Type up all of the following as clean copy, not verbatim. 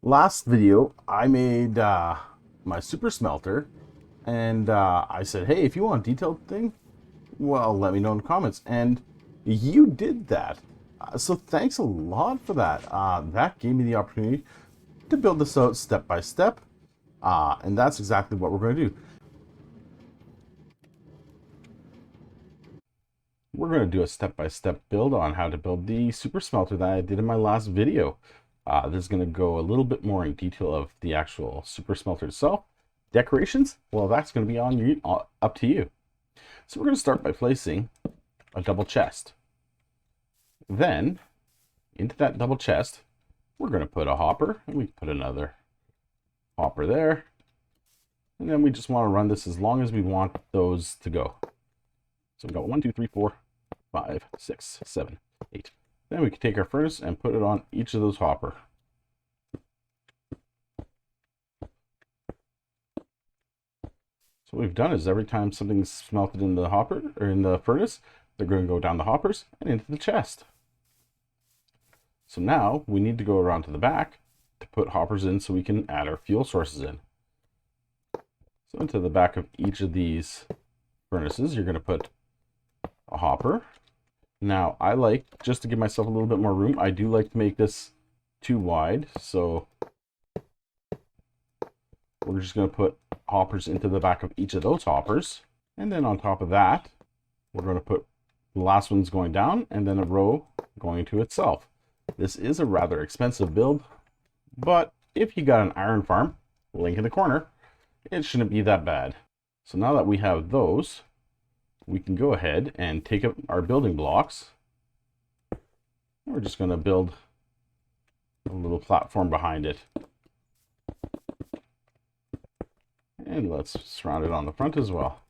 Last video, I made my super smelter, and I said, hey, if you want a detailed thing, well, let me know in the comments. And you did that. So thanks a lot for that. That gave me the opportunity to build this out step by step. And that's exactly what we're going to do. We're going to do a step-by-step build on how to build the super smelter that I did in my last video. This is going to go a little bit more in detail of the actual super smelter itself. Decorations, well, that's going to be on you, up to you. So we're going to start by placing a double chest. Then, into that double chest, we're going to put a hopper, and we put another hopper there. And then we just want to run this as long as we want those to go. So we've got 1, 2, 3, 4, 5, 6, 7, 8. Then we can take our furnace and put it on each of those hopper. So what we've done is every time something's smelted in the hopper or in the furnace, they're going to go down the hoppers and into the chest. So now we need to go around to the back to put hoppers in so we can add our fuel sources in. So into the back of each of these furnaces, you're going to put a hopper. Now I like, just to give myself a little bit more room, I do like to make this too wide. So we're just going to put hoppers into the back of each of those hoppers. And then on top of that, we're going to put the last one's going down and then a row going to itself. This is a rather expensive build, but if you got an iron farm, link in the corner, it shouldn't be that bad. So now that we have those, we can go ahead and take up our building blocks. We're just going to build a little platform behind it. And let's surround it on the front as well.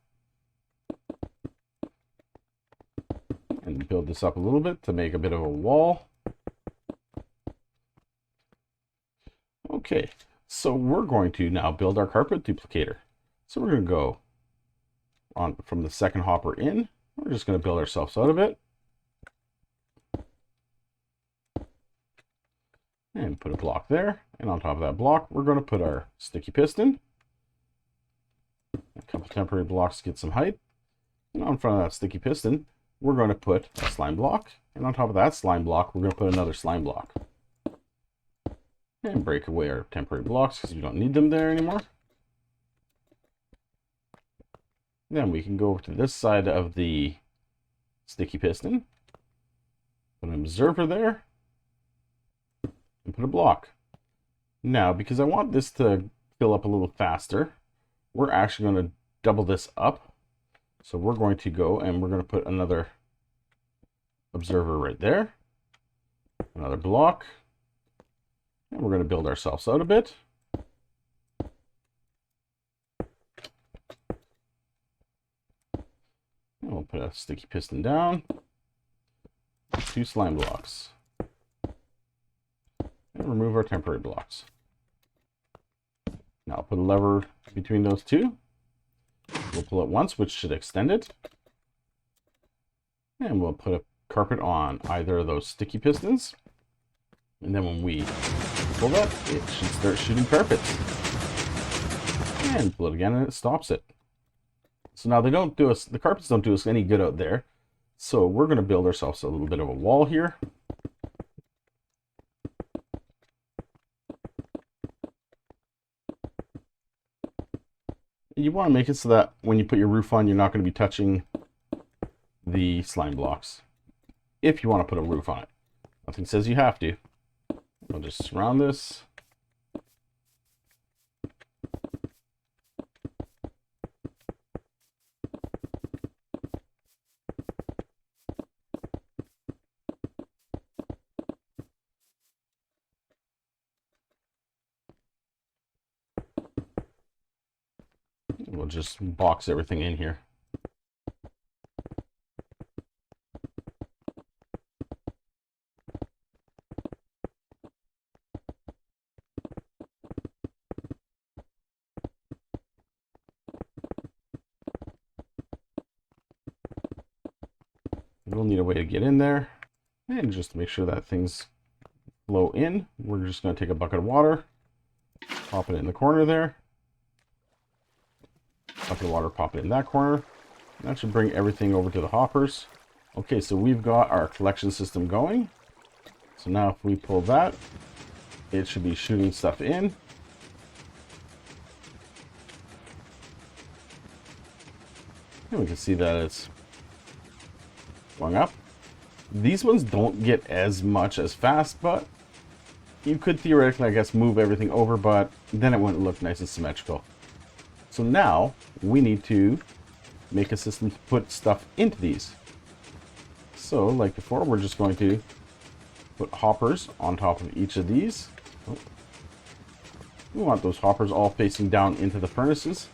And build this up a little bit to make a bit of a wall. Okay, so we're going to now build our carpet duplicator. So we're going to go on from the second hopper in. We're just going to build ourselves out of it. And put a block there. And on top of that block, we're going to put our sticky piston. A couple temporary blocks to get some height. And on front of that sticky piston, we're going to put a slime block. And on top of that slime block, we're going to put another slime block. And break away our temporary blocks because we don't need them there anymore. Then we can go over to this side of the sticky piston, put an observer there, and put a block. Now, because I want this to fill up a little faster, we're actually going to double this up. So we're going to go and we're going to put another observer right there, another block, and we're going to build ourselves out a bit. And we'll put a sticky piston down, 2 slime blocks, and remove our temporary blocks. Now I'll put a lever between those two. We'll pull it once, which should extend it. And we'll put a carpet on either of those sticky pistons. And then when we pull that, it should start shooting carpets. And pull it again and it stops it. So now they don't do us, the carpets don't do us any good out there. So we're going to build ourselves a little bit of a wall here. You want to make it so that when you put your roof on, you're not going to be touching the slime blocks. If you want to put a roof on it. Nothing says you have to. I'll just surround this. We'll just box everything in here. We'll need a way to get in there. And just to make sure that things flow in, we're just going to take a bucket of water Pop it in the corner there. Bucket of water, pop it in that corner. That should bring everything over to the hoppers. Okay, so we've got our collection system going. So now if we pull that, it should be shooting stuff in. And we can see that it's going up. These ones don't get as much as fast, but you could theoretically, I guess, move everything over, but then it wouldn't look nice and symmetrical. So now we need to make a system to put stuff into these. So like before, we're just going to put hoppers on top of each of these. Oh. We want those hoppers all facing down into the furnaces.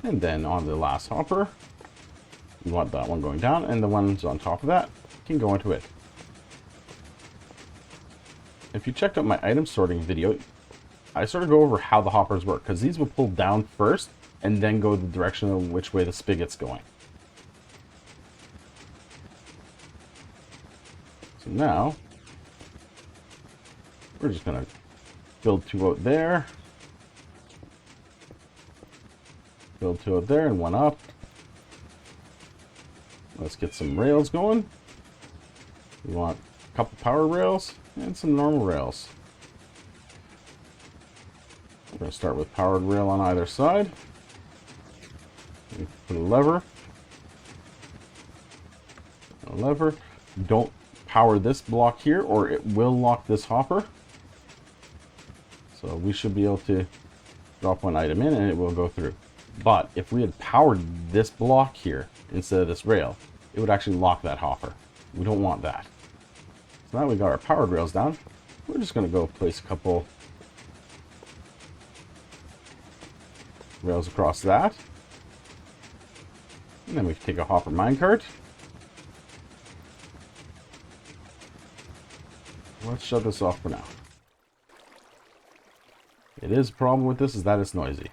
And then on the last hopper, we want that one going down, and the ones on top of that can go into it. If you checked out my item sorting video, I sort of go over how the hoppers work, because these will pull down first and then go the direction of which way the spigot's going. So now, we're just going to build two out there. Build two out there and one up. Let's get some rails going. We want a couple power rails and some normal rails. We're going to start with powered rail on either side. We put a lever. A lever. Don't power this block here or it will lock this hopper. So we should be able to drop one item in and it will go through. But if we had powered this block here instead of this rail, it would actually lock that hopper. We don't want that. So now we got our powered rails down. We're just going to go place a couple rails across that. And then we can take a hopper minecart. Let's shut this off for now. It is a problem with this is that it's noisy.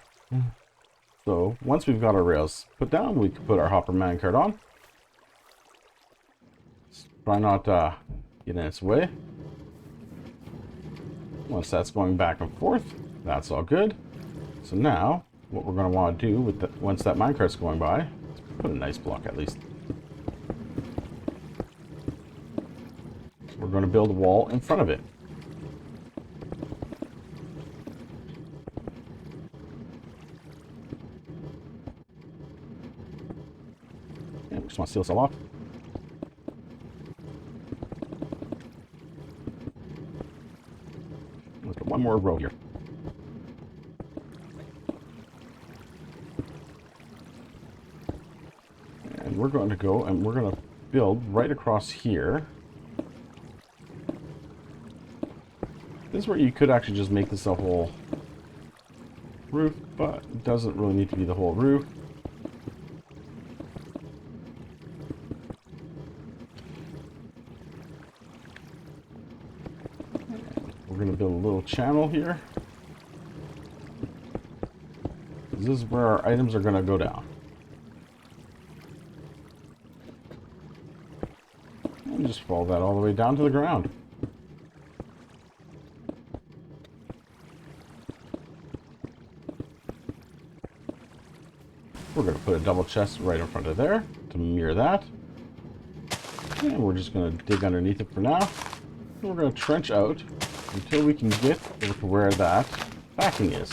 So once we've got our rails put down, we can put our hopper minecart on. Try not to get in its way. Once that's going back and forth, that's all good. So now, what we're going to want to do with once that minecart's going by, let's put a nice block at least. So we're going to build a wall in front of it. And we just want to seal this all off. Let's put one more row here. And we're going to go and we're going to build right across here. This is where you could actually just make this a whole roof, but it doesn't really need to be the whole roof. We're going to build a little channel here. This is where our items are going to go down. And just follow that all the way down to the ground. We're going to put a double chest right in front of there to mirror that. And we're just going to dig underneath it for now. And we're going to trench out until we can get over to where that backing is.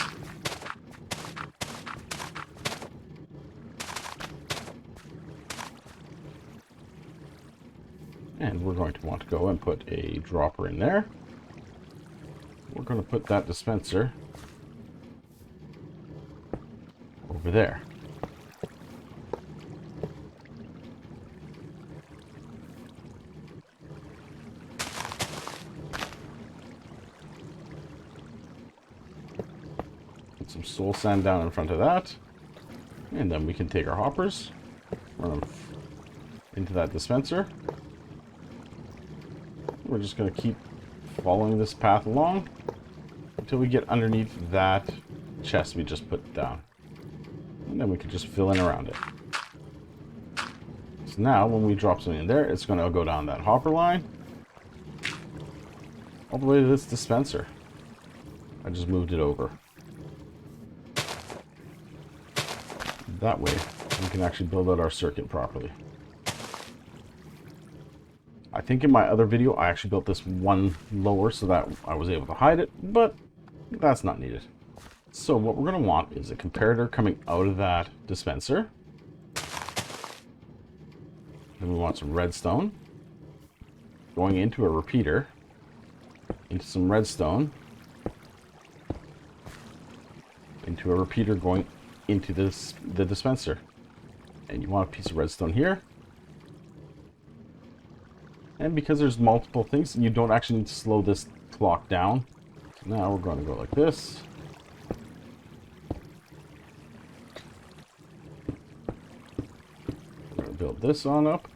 And we're going to want to go and put a dropper in there. We're going to put that dispenser over there. Some soul sand down in front of that, and then we can take our hoppers, run them into that dispenser. We're just going to keep following this path along until we get underneath that chest we just put down, and then we can just fill in around it. So now when we drop something in there, it's going to go down that hopper line, all the way to this dispenser. I just moved it over. That way, we can actually build out our circuit properly. I think in my other video, I actually built this one lower so that I was able to hide it, but that's not needed. So what we're going to want is a comparator coming out of that dispenser. Then we want some redstone going into a repeater, into some redstone, into a repeater going into the dispenser. And you want a piece of redstone here. And because there's multiple things, you don't actually need to slow this clock down. So now we're going to go like this. We're going to build this on up.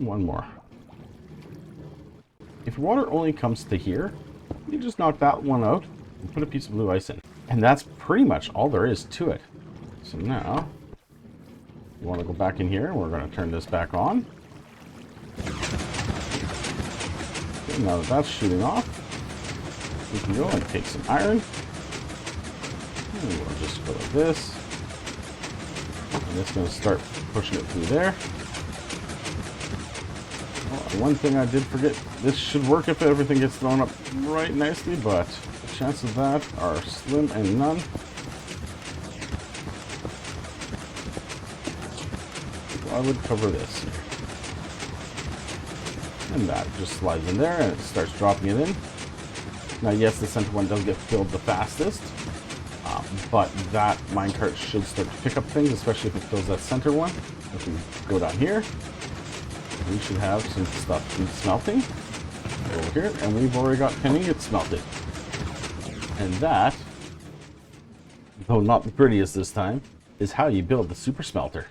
One more. If your water only comes to here, you just knock that one out and put a piece of blue ice in. And that's pretty much all there is to it. So now, you want to go back in here, and we're going to turn this back on. Okay, now that that's shooting off, we can go and take some iron. And we'll just go like this. And it's going to start pushing it through there. One thing I did forget, this should work if everything gets thrown up right nicely, but the chances of that are slim and none. So I would cover this here. And that just slides in there and it starts dropping it in. Now yes, the center one does get filled the fastest, but that minecart should start to pick up things, especially if it fills that center one. If we go down here, we should have some stuff smelting over here, and we've already got 10 ingots smelted. And that, though not the prettiest this time, is how you build the super smelter.